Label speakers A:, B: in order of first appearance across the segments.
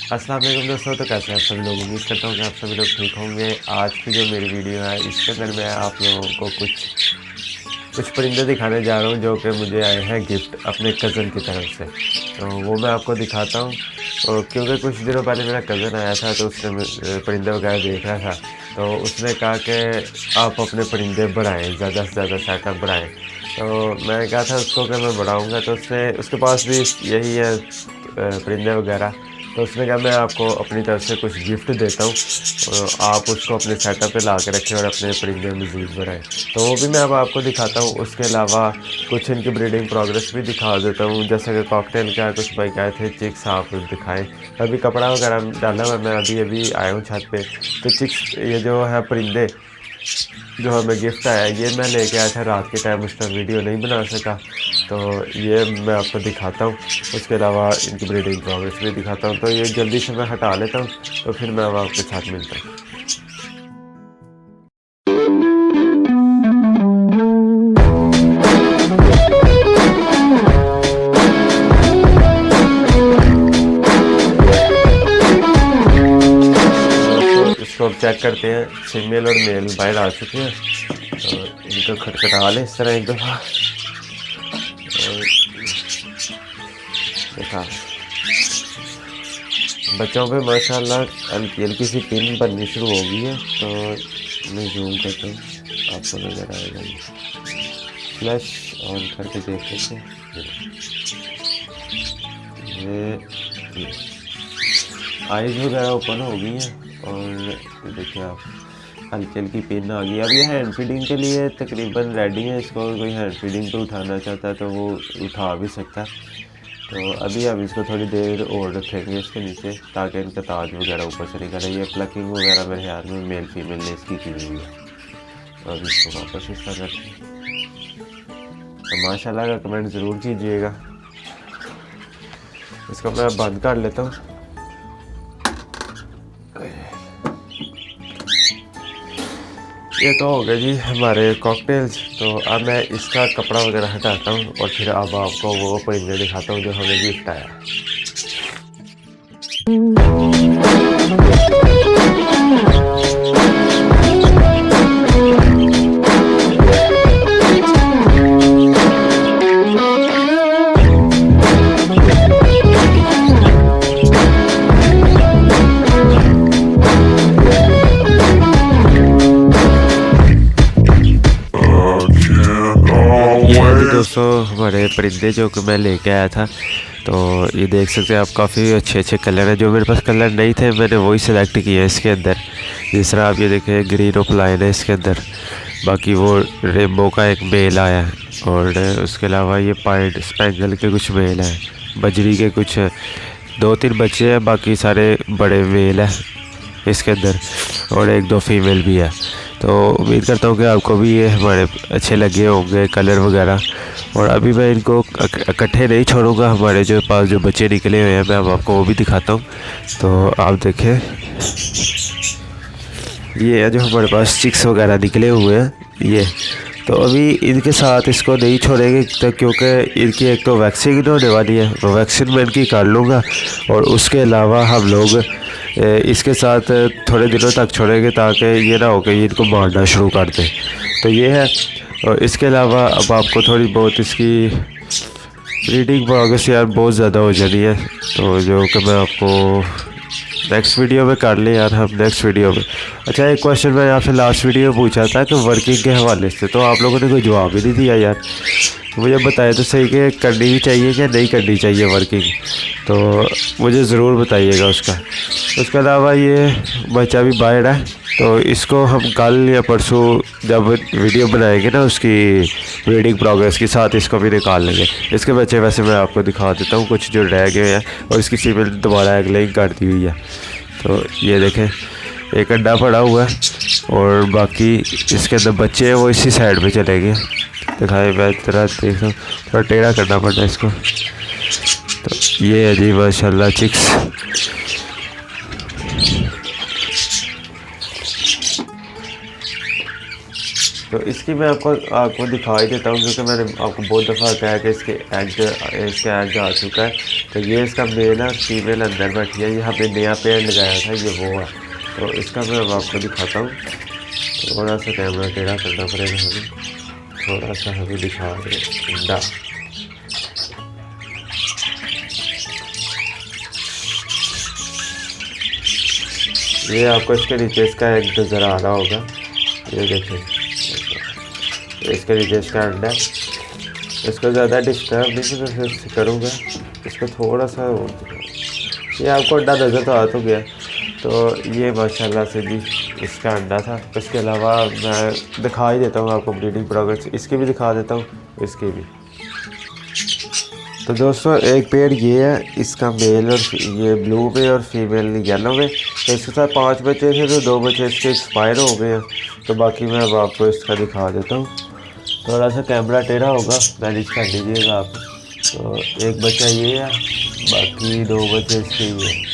A: अस्सलाम वालेकुम दोस्तों। तो कैसे आप सभी लोग, उम्मीद करता हूँ कि आप सभी लोग ठीक होंगे। आज की जो मेरी वीडियो है इसके अंदर मैं आप लोगों को कुछ परिंदे दिखाने जा रहा हूँ जो कि मुझे आए हैं गिफ्ट अपने कज़न की तरफ से। तो वो मैं आपको दिखाता हूँ। और क्योंकि कुछ दिनों पहले मेरा कज़न आया था तो उसने परिंदे वगैरह देख रहा था, तो उसने कहा कि आप अपने परिंदे बढ़ाएँ, ज़्यादा से ज़्यादा सेटअप बढ़ाएँ। तो मैं कहा था उसको कि मैं बढ़ाऊँगा, तो उसके पास भी यही है परिंदे वगैरह। तो उसने कहा मैं आपको अपनी तरफ से कुछ गिफ्ट देता हूँ, आप उसको अपने सेटअप पे ला के रखें और अपने परिंदे मज़ीद बढ़ाएँ। तो वो भी मैं अब आपको दिखाता हूँ। उसके अलावा कुछ इनकी ब्रीडिंग प्रोग्रेस भी दिखा देता हूँ, जैसे कि कॉकटेल का कुछ भाई कहे थे चिक्स आप दिखाएँ। अभी कपड़ा वगैरह डाला हुआ, मैं अभी आया हूँ छत पे। तो चिक्स ये जो है परिंदे जो हमें गिफ्ट आया, ये मैं लेके आया था रात के टाइम, उस टाइम वीडियो नहीं बना सका। तो ये मैं आपको दिखाता हूँ। उसके अलावा इनकी ब्रीडिंग प्रोग्रेस भी दिखाता हूँ। तो ये जल्दी से मैं हटा लेता हूँ, तो फिर मैं अब आपके साथ मिलता हूँ। तो इसको अब चेक करते हैं। फीमेल और मेल बाहर आ चुके हैं, तो इनको खटखटा लें इस तरह एक दफ़ा। और देखा बच्चों पे माशाल्लाह हल्की हल्की सी पिन बननी शुरू हो गई है। तो मैं जूम करता हूँ, आपको नज़र आएगा। ये फ्लैश ऑन करके देख लेते हैं। ये आइज़ वगैरह ओपन हो गई हैं और ये देखिए आप, हल्की हल्की पिन आ गई। अब ये हैंड फीडिंग के लिए तकरीबन रेडी है। इसको कोई हैंड फीडिंग पे उठाना चाहता है तो वो उठा भी सकता है। तो अभी हम इसको थोड़ी देर और रखेंगे इसके नीचे, ताकि इनका ताज वगैरह ऊपर से निकले। ये प्लकिंग वगैरह मेरे ख्याल में मेल फीमेल ने इसकी की हुई है। तो अभी इसको वापस इस तरह रखें। तो माशाल्लाह का कमेंट ज़रूर कीजिएगा। इसको मैं बंद कर लेता हूँ। ये तो हो गया जी हमारे कॉकटेल्स। तो अब मैं इसका कपड़ा वगैरह हटाता हूँ और फिर अब आपको वो परिंदे दिखाता हूँ जो हमें गिफ्ट आया। ये है जी दोस्तों हमारे परिंदे जो कि मैं लेके आया था। तो ये देख सकते हैं आप, काफ़ी अच्छे अच्छे कलर हैं। जो मेरे पास कलर नहीं थे मैंने वही सिलेक्ट किए हैं इसके अंदर। जिस तरह आप ये देखें, ग्रीन ऑफलाइन है इसके अंदर। बाकी वो रेनबो का एक मेल आया है, और उसके अलावा ये पाइड स्पेंगल के कुछ मेल हैं, बजरी के कुछ 2-3 बच्चे हैं, बाकी सारे बड़े मेल हैं इसके अंदर, और 1-2 फीमेल भी है। तो उम्मीद करता हूँ कि आपको भी ये हमारे अच्छे लगे होंगे कलर वगैरह। और अभी मैं इनको इकट्ठे नहीं छोड़ूंगा, हमारे जो पास जो बच्चे निकले हुए हैं मैं अब आपको वो भी दिखाता हूँ। तो आप देखें, ये है जो हमारे पास चिक्स वगैरह निकले हुए हैं ये। तो अभी इनके साथ इसको नहीं छोड़ेंगे, तो क्योंकि इनकी एक तो वैक्सीन होने वाली है, वो वैक्सीन मैं इनकी कर लूँगा। और उसके अलावा हम लोग इसके साथ थोड़े दिनों तक छोड़ेंगे, ताकि ये ना हो कि इनको मारना शुरू कर दें। तो ये है। और इसके अलावा अब आपको थोड़ी बहुत इसकी ब्रीडिंग प्रोग्रेस यार बहुत ज़्यादा हो जानी है, तो जो कि मैं आपको नेक्स्ट वीडियो में कर लें यार, हम नेक्स्ट वीडियो में। अच्छा, एक क्वेश्चन मैंने आपसे लास्ट वीडियो में पूछा था कि वर्किंग के हवाले से, तो आप लोगों ने कोई जवाब ही नहीं दिया यार। मुझे बताए तो सही कि करनी ही चाहिए या नहीं करनी चाहिए वर्किंग, तो मुझे ज़रूर बताइएगा उसका। उसके अलावा ये बच्चा भी बाहर है, तो इसको हम कल या परसों जब वीडियो बनाएंगे ना उसकी ब्रीडिंग प्रोग्रेस के साथ, इसको भी निकाल लेंगे। इसके बच्चे वैसे मैं आपको दिखा देता हूँ कुछ जो रह गए हैं, और इसकी फीमेल दोबारा एग लेइंग कर दी हुई है। तो ये देखें, एक अंडा पड़ा हुआ है और बाकी इसके अंदर बच्चे हैं वो इसी साइड पे चले गए। दिखाए मैं तरह देख रहा हूँ, थोड़ा टेढ़ा करना पड़ता है इसको। तो ये है जी माशाल्लाह चिक्स। तो इसकी मैं आपको दिखा ही देता हूँ, क्योंकि मैंने आपको बहुत दफ़ा कहा कि इसके एग आ चुका है। तो ये इसका मेल और फीमेल अंदर बैठी है। ये हमने नया पेड़ लगाया था, ये वो है। तो इसका मैं अब आपको दिखाता हूँ। थोड़ा सा कैमरा टेढ़ा करना पड़ेगा हमें, थोड़ा सा हमें दिखा दें अंडा। ये आपको इसके नीचे इसका एग नज़र आ रहा होगा, ये देखें, इसके नीचे इसका अंडा। इसको ज़्यादा डिस्टर्ब नहीं मैं करूँगा, इसको थोड़ा सा ये आपको अंडा नज़र तो आ तो गया। तो ये माशाल्लाह से जी इसका अंडा था। इसके अलावा मैं दिखा ही देता हूँ आपको ब्रीडिंग प्रोग्रेस, इसकी भी दिखा देता हूँ, इसकी भी। तो दोस्तों एक पेड़ ये है, इसका मेल और ये ब्लू में और फीमेल येलो में। तो इसके साथ 5 बच्चे थे, तो 2 बच्चे इसके एक्सपायर हो गए हैं। तो बाकी मैं अब आपको इसका दिखा देता हूँ। थोड़ा सा कैमरा टेढ़ा होगा, मैनेज कर लीजिएगा आप। तो एक बच्चा ये है, बाकी 2 बच्चे इसके ही हैं।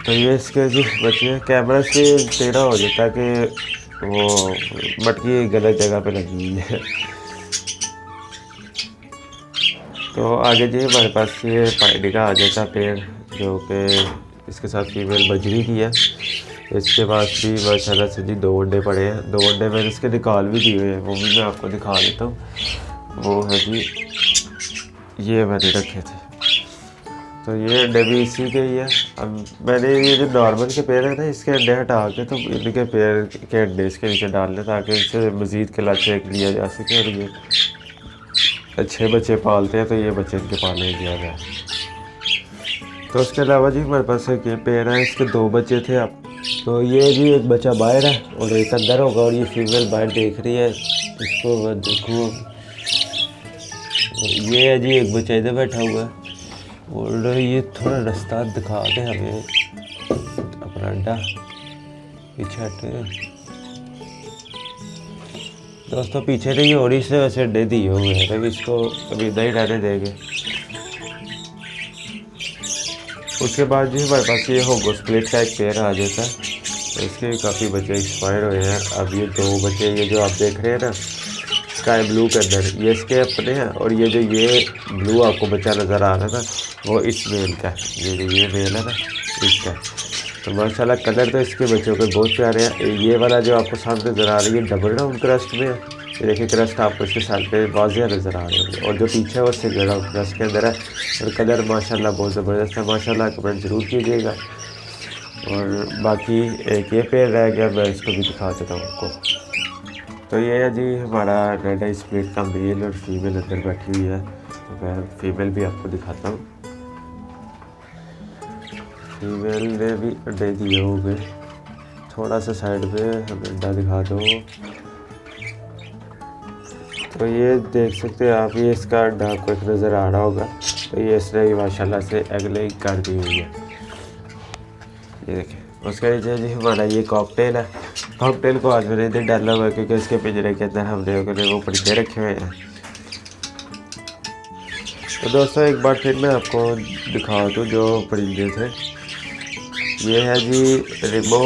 A: तो ये इसके जो बच्चे कैमरा से टेढ़ा हो जाता है कि वो मटकी गलत जगह पे लगी हुई है। तो आगे जी हमारे पास ये पाइडी का आ जाता पेड़, जो कि इसके साथ फीमेल बजरी की है। इसके पास भी माशाल्लाह से जी 2 अंडे पड़े हैं। 2 अंडे मैंने इसके निकाल भी दिए हुए हैं, वो भी मैं आपको दिखा देता हूँ। वो है जी, ये मैंने रखे थे। तो ये अंडे भी इसी के ही है। अब मैंने ये जो नॉर्मल के पेड़ है ना, इसके अंडे हटा के तो इनके पेड़ के अंडे इसके नीचे डाल लें, ताकि इससे मज़ीद के लाचे लिया जा सके। और ये अच्छे बच्चे पालते हैं, तो ये बच्चे इनके पाले दिया गया। तो उसके अलावा जी हमारे पास एक ये पेड़ है, इसके 2 बच्चे थे। अब तो ये जी एक बच्चा बाहर है और एक अंदर होगा, और ये फीमेल बाहर देख रही है इसको। देखो ये है जी एक बच्चा इधर बैठा हुआ है, और ये थोड़ा रास्ता दिखा दे हमें अपना अंडा पीछे हटे। दोस्तों पीछे नहीं हो रही, इसने वैसे अंडे दिए हुए हैं, तभी इसको अभी इधर ही रहने देंगे। उसके बाद जी हमारे पास ये होगो स्प्लिट का एक पेड़ आ जाता है। तो इसके काफ़ी बच्चे एक्सपायर हुए हैं। अब ये 2 बच्चे ये जो आप देख रहे हैं ना स्काई ब्लू के अंदर, ये इसके अपने हैं। और ये जो ये ब्लू आपको बच्चा नज़र आ रहा है ना, वो इस मेल का है। ये मेल है ना, इसका। तो माशाल्लाह कलर तो इसके बच्चों के बहुत प्यारे हैं। ये वाला जो आपको सामने नज़र आ रही है डबल राउंड क्रस्ट में है। ये देखिए क्रस्ट आपको इसके साथ पे वाज़िया नज़र आ रही है, और जो पीछे है वो सिंगल राउंड क्रस्ट के अंदर है। और कलर माशाल्लाह बहुत ज़बरदस्त है। माशाल्लाह कमेंट ज़रूर कीजिएगा। और बाकी एक ये पेड़ रह गया, मैं इसको भी दिखा देता हूँ आपको। तो ये है जी हमारा रेड आई स्प्लिट का मेल और फीमेल अंदर बैठी हुई है। तो मैं फीमेल भी आपको दिखाता हूँ। फीमेल ने भी अंडे दिए होंगे। थोड़ा सा साइड पे हमें अंडा दिखा दो। तो ये देख सकते हैं आप, ये इसका अंडा आपको एक नज़र आ रहा होगा। तो ये इसने भी माशाल्लाह से अगले ही कर दी हुई है, ये देखें। उसके नीचे जी हमारा ये कॉकटेल है। कॉकटेल को आज मैंने इधर डाला हुआ है, क्योंकि इसके पिंजरे के अंदर हमने वो परिंदे रखे हुए हैं। तो दोस्तों एक बार फिर मैं आपको दिखा दूँ जो परिंदे थे। ये है जी रिबो,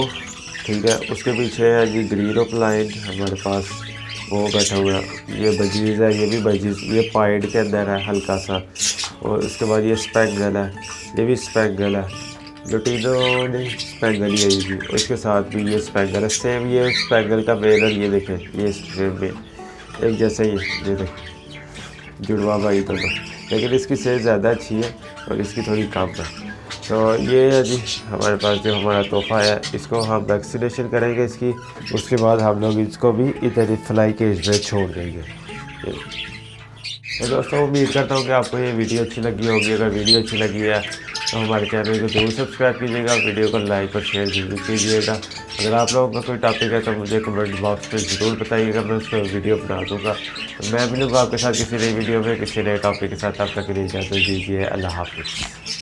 A: ठीक है। उसके पीछे है जी ग्रीन ओपलाइन हमारे पास, वो बैठा हुआ है। ये बजीज है, ये भी बजीज, ये पाइड के अंदर है हल्का सा। और उसके बाद ये स्पेंगल है, ये भी स्पेंगल है। लुटिनो ने स्पेंगल ही है जी, और इसके साथ भी ये स्पेंगल है सेम। ये स्पेंगल का मेल, और ये देखें ये सेम में एक जैसे ही, ये देखें जुड़वा भाई दोनों। लेकिन इसकी सेहत ज़्यादा अच्छी है और इसकी थोड़ी कम है। तो ये है जी हमारे पास जो हमारा तोहफ़ा है, इसको हम वैक्सीनेशन करेंगे इसकी। उसके बाद हम लोग इसको भी इधर फ्लाई केज में छोड़ देंगे। तो दोस्तों उम्मीद करता हूँ कि आपको ये वीडियो अच्छी लगी होगी। अगर वीडियो अच्छी लगी है तो हमारे चैनल को जरूर सब्सक्राइब कीजिएगा, वीडियो को लाइक और शेयर जरूर कीजिएगा। अगर आप लोगों का कोई टॉपिक है तो मुझे कमेंट बॉक्स में ज़रूर बताइएगा, मैं उस पर वीडियो बना दूँगा। तो मैं मिलूँगा आपके साथ किसी नई वीडियो में किसी नए टॉपिक के साथ। तब तक के लिए इजाज़त दीजिए, अल्लाह हाफ़िज़।